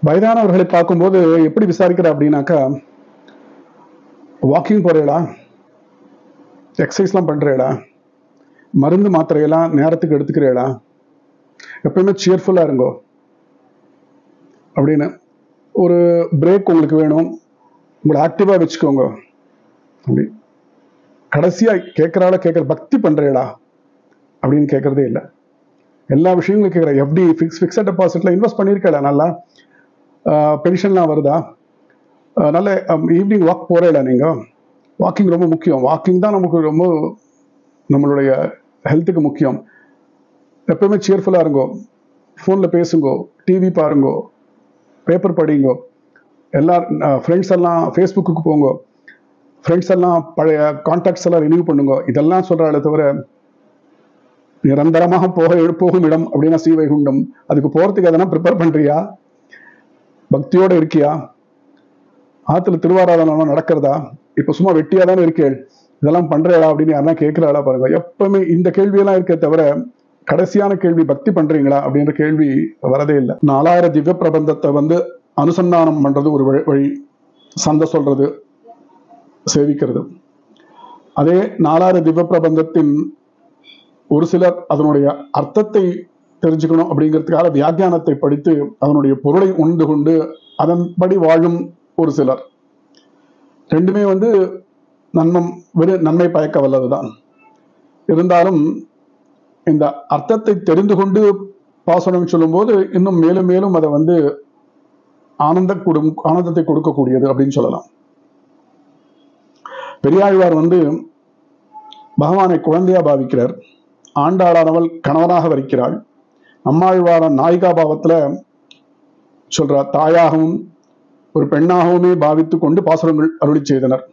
வயதானவர்களை பார்க்கும்போது எப்படி விசாரிக்கிற அப்படின்னாக்கா, வாக்கிங் போறீங்களா? எக்ஸசைஸ்லாம் பண்றீங்களா? மருந்து மாத்திரையெல்லாம் நேரத்துக்கு எடுத்துக்கிறீங்களா? எப்பயுமே சியர்ஃபுல்லா இருங்கோ அப்படின்னு. ஒரு பிரேக் உங்களுக்கு வேணும், உங்களை ஆக்டிவா வச்சுக்கோங்க அப்படி. கடைசியா கேட்கிற பக்தி பண்றீங்களா அப்படின்னு கேட்கறதே இல்லை. எல்லா விஷயங்களும் கேட்குற. எஃப்டி ஃபிக்ஸட் டெபாசிட்ல இன்வெஸ்ட் பண்ணியிருக்கல, நல்லா பென்ஷன்லாம் வருதா? நல்ல ஈவினிங் வாக் போறீங்களா? நீங்க வாக்கிங் ரொம்ப முக்கியம். வாக்கிங் தான் நமக்கு ரொம்ப நம்மளுடைய ஹெல்த்துக்கு முக்கியம். எப்பவுமே சியர்ஃபுல்லா இருங்கோ. ஃபோன்ல பேசுங்கோ, டிவி பாருங்கோ, பேப்பர் படிங்கோ. எல்லா ஃப்ரெண்ட்ஸ் எல்லாம் ஃபேஸ்புக்கு போங்க, ஃப்ரெண்ட்ஸ் எல்லாம் பழைய கான்டாக்ட்ஸ் எல்லாம் ரினியூ பண்ணுங்க. இதெல்லாம் சொல்றாளே தவிர நிரந்தரமாக போகும் இடம் அப்படின்னா ஸ்ரீவைகுண்டம். அதுக்கு போறதுக்கு எதனா ப்ரிப்பேர் பண்றியா? பக்தியோட இருக்கியா? ஆத்துல திருவாராதனம் நடக்கிறதா? இப்ப சும்மா வெட்டியா தானே இருக்கேள், இதெல்லாம் பண்றீங்களா அப்படின்னு யாரெல்லாம் கேட்கிறாளா பாருங்க. எப்பவுமே இந்த கேள்வியெல்லாம் இருக்கே தவிர கடைசியான கேள்வி பக்தி பண்றீங்களா அப்படின்ற கேள்வி வரதே இல்லை. 4000 திவ்ய பிரபந்தத்தை அனுசந்தானம் பண்றது ஒரு வழி, சந்தை சொல்றது, சேவிக்கிறது. அதே 4000 திவ்ய பிரபந்தத்தின் ஒரு சிலர் அதனுடைய அர்த்தத்தை தெரிஞ்சுக்கணும் அப்படிங்கிறதுக்காக வியாக்கியானத்தை படித்து அதனுடைய பொருளை உணர்ந்து கொண்டு அதன்படி வாழும் ஒரு சிலர். ரெண்டுமே நன்மை பயக்க வல்லதுதான். இருந்தாலும் இந்த அர்த்தத்தை தெரிந்து கொண்டு பாசனம் சொல்லும் போது இன்னும் மேலும் மேலும் அதை ஆனந்தத்தை கொடுக்கக்கூடியது அப்படின்னு சொல்லலாம். பெரியாழ்வார் பகவானை குழந்தையா பாவிக்கிறார். ஆண்டாளானவள் கணவனாக வரிக்கிறாள். நம்மாழ்வார நாயிகா பாவத்துல சொல்றார், தாயாகவும் ஒரு பெண்ணாகவுமே பாவித்து கொண்டு பாசுரங்கள் அருளி செய்தனர்.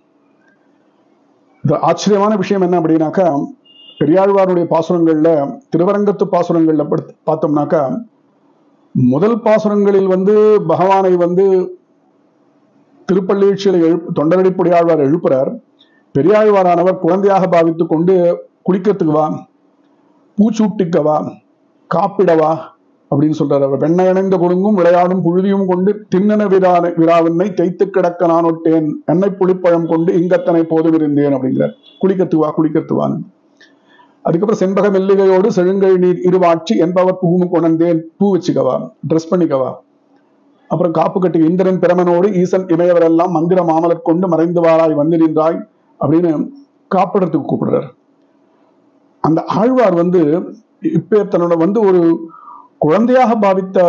இது ஆச்சரியமான விஷயம் என்ன அப்படின்னாக்கா, பெரியாழ்வாருடைய பாசுரங்கள்ல, திருவரங்கத்து பாசுரங்கள்ல பார்த்தோம்னாக்கா, முதல் பாசுரங்களில் பகவானை திருப்பள்ளீழ்ச்சியில தொண்டரடிப்புடியாழ்வார் எழுப்புறார். பெரியாழ்வாரானவர் குழந்தையாக பாவித்து கொண்டு குளிக்கிறதுக்கு வா, பூச்சூட்டிக்கவா, காப்பிடவா அப்படின்னு சொல்றாரு. அவர் வெண்ணையணைந்த கொடுங்கும் விளையாடும் புழுதியும் கொண்டு திண்ணன விராவினை தேய்த்து கிடக்க நான் ஒட்டேன், எண்ணெய் புளிப்பழம் கொண்டு இங்கத்தனை போதும் இருந்தேன் அப்படிங்கிறார். குளிக்கத்துவான்னு. அதுக்கப்புறம் செண்பக மெல்லிகையோடு செழுங்கை நீர் இருவாட்சி என்பவர் பூவும் கொணர்ந்தேன், பூ வச்சுக்கவா, ட்ரெஸ் பண்ணிக்கவா. அப்புறம் காப்பு கட்டி இந்திரன் பிரமனோடு ஈசன் இமையவரெல்லாம் மந்திர மாமலர் கொண்டு மறைந்து வாராய் வந்து நின்றாய் அப்படின்னு காப்பிடத்துக்கு கூப்பிடுறார். அந்த ஆழ்வார் இப்ப தன்னோட ஒரு குழந்தையாக பாவித்த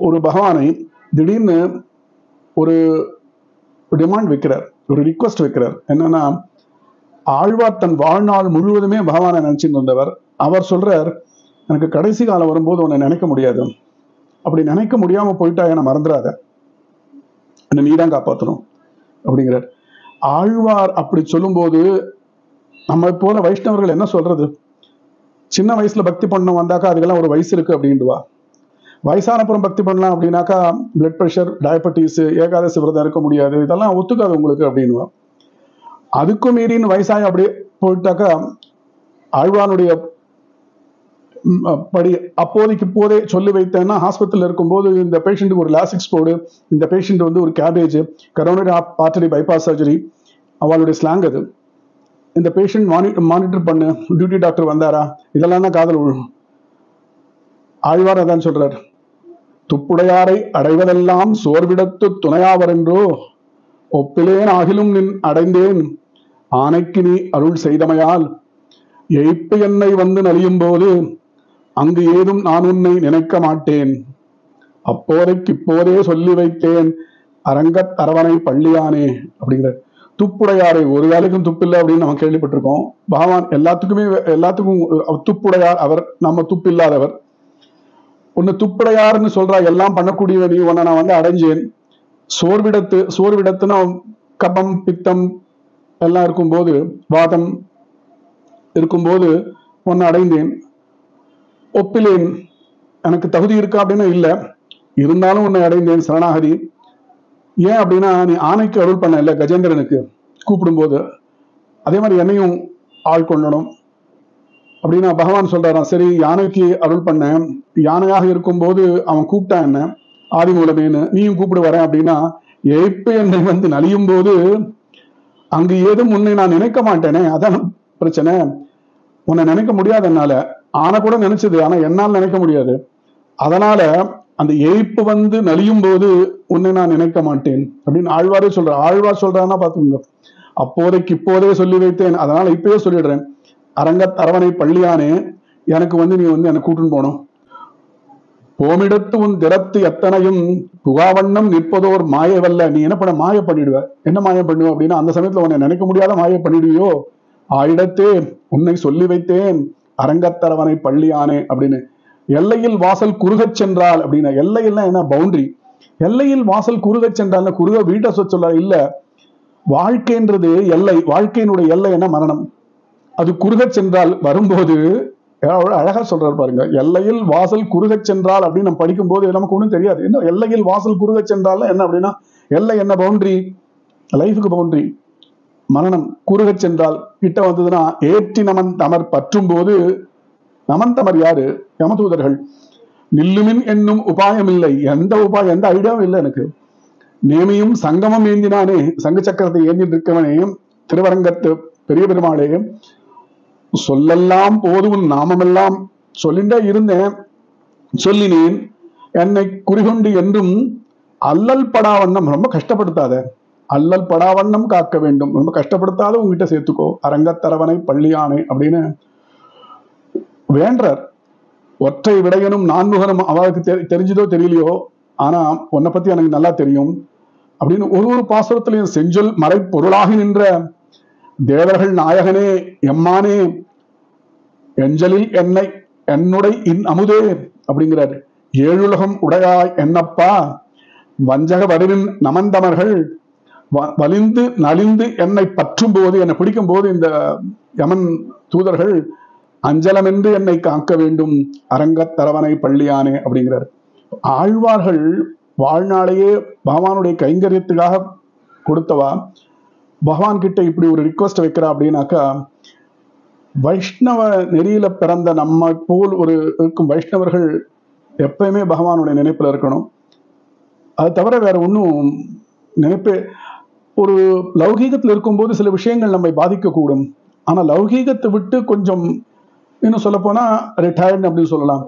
ஒரு பகவானை திடீர்னு ஒரு டிமாண்ட் வைக்கிறார், ஒரு ரிக்வஸ்ட் வைக்கிறார். என்னன்னா, ஆழ்வார் தன் வாழ்நாள் முழுவதுமே பகவானை நினைச்சுட்டு வந்தவர். அவர் சொல்றார், எனக்கு கடைசி காலம் வரும்போது உன்னை நினைக்க முடியாது, அப்படி நினைக்க முடியாம போயிட்டா என்ன மறந்துடாத, என்ன நீதான் காப்பாற்றணும் அப்படிங்கிறார். ஆழ்வார் அப்படி சொல்லும்போது நம்ம போல வைஷ்ணவர்கள் என்ன சொல்றது? சின்ன வயசுல பக்தி பண்ண வந்தாக்கா அதுக்கெல்லாம் ஒரு வயசு இருக்கு அப்படின்டுவா. வயசானப்புறம் பக்தி பண்ணலாம் அப்படின்னாக்கா பிளட் ப்ரெஷர், டயபெட்டிஸ், ஏகாதசி விரதம் இருக்க முடியாது, இதெல்லாம் ஒத்துக்காது உங்களுக்கு அப்படின்னுவா. அதுக்கும் மீறின்னு வயசாகி அப்படியே போயிட்டாக்கா ஆழ்வானுடைய படி அப்போதைக்கு போதே சொல்லி வைத்தேன்னா, ஹாஸ்பிட்டல் இருக்கும்போது இந்த பேஷண்ட்டுக்கு ஒரு லாசிக்ஸ் போடு, இந்த பேஷண்ட் ஒரு cabbage, coronary artery bypass surgery, அவளுடைய ஸ்லாங் அது. இந்த பேஷண்ட் மானிட்டர் பண்ணு, டியூட்டி டாக்டர் வந்தாரா, இதெல்லாம் தான் காதல் விழும். ஆழ்வார் அதான் சொல்றார், துப்புடையாரை அடைவதெல்லாம் சோர்விடத்து துணையாவரென்றோ, ஒப்பிலேன் ஆகிலும் நின் அடைந்தேன் ஆனைக்கு நீ அருள் செய்தமையால், எய்ப்பு என்னை நலியும் போது அங்கு ஏதும் நான் உன்னை நினைக்க மாட்டேன், அப்போதைக்கு இப்போதே சொல்லி வைத்தேன் அரங்கத் அரவணை பள்ளியானே அப்படிங்கிற. துப்புடையாரை ஒரு வேலைக்கும் துப்பில்லை அப்படின்னு நம்ம கேள்விப்பட்டிருக்கோம். பகவான் எல்லாத்துக்கும் துப்புடையார் அவர், நம்ம துப்பில்லாதவர். ஒன்னு துப்புடையார்னு சொல்றா, எல்லாம் பண்ணக்கூடிய நீ உன்னை நான் அடைஞ்சேன். சோர்விடத்துனா கபம் பித்தம் எல்லாம் இருக்கும்போது, வாதம் இருக்கும்போது உன்னை அடைந்தேன். ஒப்பிலேன், எனக்கு தகுதி இருக்கா அப்படின்னா இல்லை, இருந்தாலும் உன்னை அடைந்தேன் சரணாகதி. ஏன் அப்படின்னா, நீ ஆணைக்கு அருள் பண்ண இல்லை கஜேந்திரனுக்கு கூப்பிடும்போது, அதே மாதிரி என்னையும் ஆள் கொள்ளணும் அப்படின்னா பகவான் சொல்றாராம். சரி, யானைக்கு அருள் பண்ண, யானையாக இருக்கும்போது அவன் கூப்பிட்டான் என்ன, ஆதி மூலமேன்னு நீயும் கூப்பிடு வரேன் அப்படின்னா, ஏய்ப்பு என்னை வந்து நலியும் போது அங்கு ஏதும் உன்னை நான் நினைக்க மாட்டேனே, அதான் பிரச்சனை. உன்னை நினைக்க முடியாது என்னால. ஆன கூட நினைச்சது, ஆனா என்னால் நினைக்க முடியாது. அதனால அந்த ஏய்ப்பு வந்து நலியும் போது உன்னை நான் நினைக்க மாட்டேன் அப்படின்னு ஆழ்வாரே சொல்ற. ஆழ்வார் சொல்றான்னா பாத்துக்கோங்க. அப்போதைக்கு இப்போதே சொல்லி வைத்தேன், அதனால இப்பயே சொல்லிடுறேன். அரங்கத் அரவணை பள்ளியானே, எனக்கு வந்து நீ வந்து என்னை கூட்டுன்னு போனோம். போமிடத்து உன் திறத்து எத்தனையும் புகாவண்ணம் நிற்பதோர் மாயவல்ல. நீ என்ன பண்ண, மாய பண்ணிடுவ. என்ன மாயம் பண்ணுவ அப்படின்னா, அந்த சமயத்துல உன்னை நினைக்க முடியாத மாய பண்ணிடுவியோ. ஆயிடத்தே உன்னை சொல்லி வைத்தேன் அரங்கத்தரவனை பள்ளியானே அப்படின்னு. எல்லையில் வாசல் குறுகச் சென்றால் அப்படின்னா, எல்லையெல்லாம் என்ன, பவுண்டரி. எல்லையில் வாசல் குறுகச் சென்றால், குறுக வீட்டை சொல்ல இல்ல, வாழ்க்கைன்றது எல்லை. வாழ்க்கையினுடைய எல்லை என்ன, மரணம். அது குறுகச் சென்றால் வரும்போது அழகா சொல்றாரு பாருங்க. எல்லையில் வாசல் குறுகச் சென்றால் அப்படின்னு நம்ம படிக்கும் போது நமக்கு ஒண்ணும் தெரியாது. என்ன எல்லையில் வாசல் குறுகச் சென்றால் என்ன அப்படின்னா, எல்லை என்ன, பவுண்டரி, லைஃபுக்கு பவுண்டரி. மரணம் குறுகச் சென்றால் கிட்ட வந்ததுன்னா, ஏற்றி நமன் தமர் பற்றும் போது, நமன் தமர் யாரு, யமதூதர்கள். நில்லுமின் என்னும் உபாயம் இல்லை. எந்த உபாயம், எந்த ஐடியாவும் இல்லை எனக்கு. நேமியும் சங்கமம் ஏந்தினானே, சங்க சக்கரத்தை ஏந்திட்டு இருக்கவனே, திருவரங்கத்து பெரிய பெருமாளே, சொல்லெல்லாம் போதும் நாமமெல்லாம் சொல்லிண்டே இருந்தேன், சொல்லினேன் என்னை குறிகொண்டு என்றும் அல்லல் படாவண்ணம், ரொம்ப கஷ்டப்படுத்தாத, அல்லல் படாவண்ணம் காக்க வேண்டும், ரொம்ப கஷ்டப்படுத்தாத உங்ககிட்ட சேர்த்துக்கோ அரங்கத்தரவனை பள்ளியானே அப்படின்னு வேண்டார். ஒற்றை விடையனும் நான்முகனும் அவருக்கு தெரிஞ்சதோ தெரியலையோ, ஆனா உன்னை பத்தி எனக்கு நல்லா தெரியும் அப்படின்னு ஒரு பாசுரத்திலையும் செஞ்சொல் மறை பொருளாகி நின்ற தேவர்கள் நாயகனே எம்மானே எஞ்சலில் என்னை என்னுடை இன் அமுதே அப்படிங்கிறாரு. ஏழுலகம் உடையாய் என்னப்பா வஞ்சக வடிவின் நமந்தமர்கள் வலிந்து நலிந்து என்னை பற்றும் போது, என்னை பிடிக்கும் போது இந்த யமன் தூதர்கள் அஞ்சலமென்று என்னை காக்க வேண்டும் அரங்கத்தரவனை பள்ளியானே அப்படிங்கிறார். ஆழ்வார்கள் வாழ்நாளையே பகவானுடைய கைங்கரியத்துக்காக கொடுத்தவா. பகவான் கிட்ட இப்படி ஒரு ரிக்வஸ்ட் வைக்கிறா அப்படின்னாக்கா, வைஷ்ணவ நெறியில பிறந்த நம்ம போல் ஒரு இருக்கும் வைஷ்ணவர்கள் எப்பயுமே பகவானுடைய நினைப்புல இருக்கணும். அது தவிர வேற ஒன்றும் நினைப்பே. ஒரு லௌகீகத்தில் இருக்கும்போது சில விஷயங்கள் நம்மை பாதிக்கக்கூடும். ஆனா லௌகீகத்தை விட்டு கொஞ்சம் இன்னும் சொல்ல போனா ரிட்டையர்ட் அப்படின்னு சொல்லலாம்.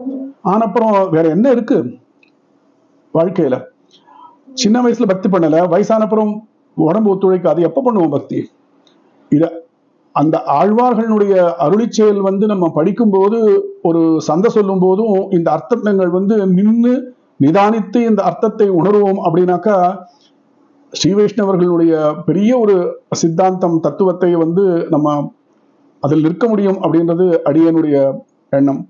ஆனப்புறம் வேற என்ன இருக்கு வாழ்க்கையில? சின்ன வயசுல பக்தி பண்ணல, வயசானப்புறம் உடம்பு ஒத்துழைக்காது, எப்ப பண்ணுவோம் பக்தி? இத அந்த ஆழ்வார்களுடைய அருளி செயல் வந்து நம்ம படிக்கும்போது, ஒரு சந்தை சொல்லும் போதும் இந்த அர்த்தங்கள் வந்து நின்று நிதானித்து இந்த அர்த்தத்தை உணர்வோம் அப்படின்னாக்கா, ஸ்ரீ வைஷ்ணவர்களுடைய பெரிய ஒரு சித்தாந்தம் தத்துவத்தை வந்து நம்ம அதில் நிற்க முடியும் அப்படின்றது அடியனுடைய எண்ணம்.